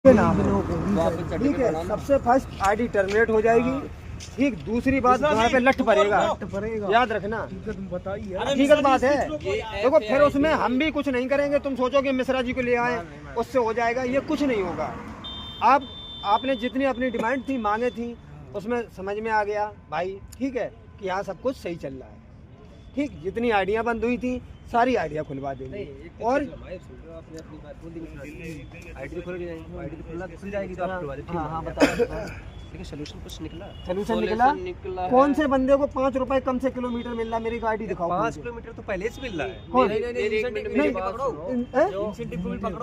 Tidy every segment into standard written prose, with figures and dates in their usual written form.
ठीक है, सबसे फर्स्ट आईडी टर्मिनेट हो जाएगी। ठीक, दूसरी बात वहाँ पे लठ पड़ेगा, याद रखना। हकीकत बात है। देखो फिर उसमें हम भी कुछ नहीं करेंगे। तुम सोचोगे मिश्रा जी को ले आए उससे हो जाएगा, ये कुछ नहीं होगा। आपने जितनी अपनी डिमांड थी, मांगे थी, उसमें समझ में आ गया भाई, ठीक है, कि यहाँ सब कुछ सही चल रहा है। ठीक, जितनी आइडियाँ बंद हुई थी सारी आइडिया खुलवा देंगे। और आईडी खुल जाएगी तो आप खुलवा देते हैं। हाँ बताओ, सलूशन कुछ निकला? सलूशन निकला। कौन से बंदे को 5 रुपए कम से किलोमीटर मिल रहा है? मेरी गाड़ी दिखाओ। 5 किलोमीटर तो पहले से मिल रहा है।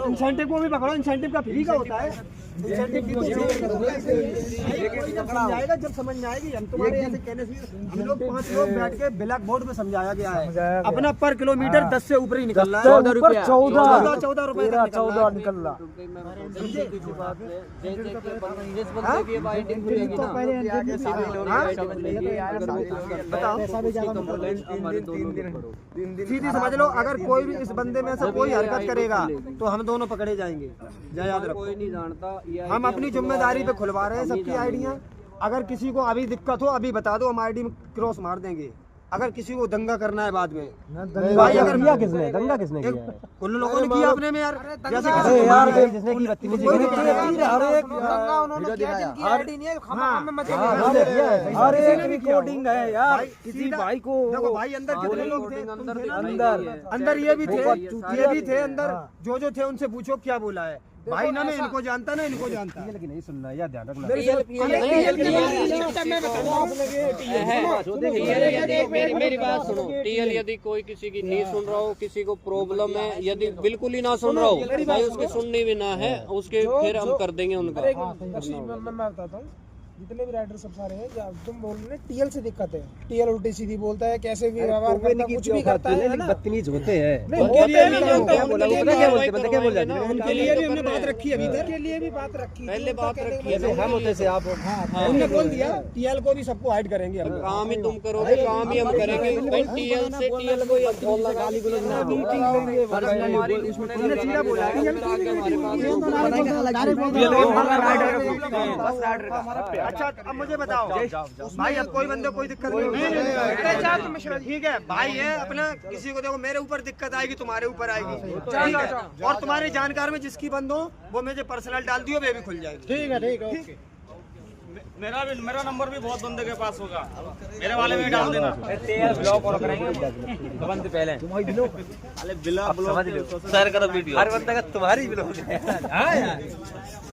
इंसेंटिव को भी पकड़ो। इंसेंटिव का फ्री का होता है। इंसेंटिव समझाएगा जब समझ में आएगी। हम तुम्हारे ऐसे कहने से हम लोग 5 लोग बैठ के ब्लैक बोर्ड में समझाया गया है। अपना पर किलोमीटर 10 से ऊपर ही निकल रहा है। 14 रुपए 14 रुपए निकल रहा। सीधी समझ लो, अगर कोई भी इस बंदे में से कोई हरकत करेगा तो हम दोनों पकड़े जाएंगे। याद रखो, कोई नहीं जानता। हम अपनी जिम्मेदारी पे खुलवा रहे हैं सबकी आइडियाँ। अगर किसी को अभी दिक्कत हो अभी बता दो, हम आईडी में क्रॉस मार देंगे। अगर किसी को दंगा करना है बाद में, भाई अगर किया किसने? दंगा किसने किया? उन लोगों ने किया अपने में यार। जैसे यार जिसने की बदतमीजी की, हर एक रिकॉर्डिंग है यार। किसी भाई को देखो भाई, अंदर कितने लोग थे? अंदर ये भी थे अंदर। जो थे उनसे पूछो क्या बोला है भाई। ना मैं इनको जानता ना इनको जानता। लेकिन नहीं सुनना, यार ध्यान रखना। मेरी बात सुनो। टीएल यदि कोई किसी की नहीं सुन रहा हो, किसी को प्रॉब्लम है, यदि बिल्कुल ही ना सुन रहा हो भाई, उसकी सुननी भी ना है, उसके फिर हम कर देंगे उनका। मैं बताता हूँ, जितने भी राइडर सब सारे हैं, तुम बोल रहे टीएल से दिक्कत है। टीएल उल्टी सीधी बोलता है, कैसे भी व्यवहार करता है, कुछ भी करता है ना। बदतमीज होते हैं। उनके लिए भी हमने बात रखी अभी तक, के लिए भी बात रखी, पहले बात रखी है। हम होते से आप हमने बोल दिया टीएल को भी सबको हाइड करेंगे हम। काम ही तुम करोगे, काम ही हम करेंगे भाई। टीएल से टीएल को अब बोलना गाली गलौज ना हो। अच्छा, अब मुझे बताओ भाई, अब कोई बंदे कोई दिक्कत नहीं। ठीक है भाई, है अपना। किसी को देखो, मेरे ऊपर दिक्कत आएगी तुम्हारे ऊपर आएगी, ठीक है। और तुम्हारे जानकार में जिसकी बंद हो वो मुझे पर्सनल डाल दियो, वे भी खुल जाएगी। ठीक है, ओके। मेरा नंबर भी बहुत बंदे के पास होगा, मेरे वाले में डाल देना। ब्लॉक और करेंगे पहले बिला सर करो वीडियो। हर बंदा का तुम्हारी ब्लॉक है।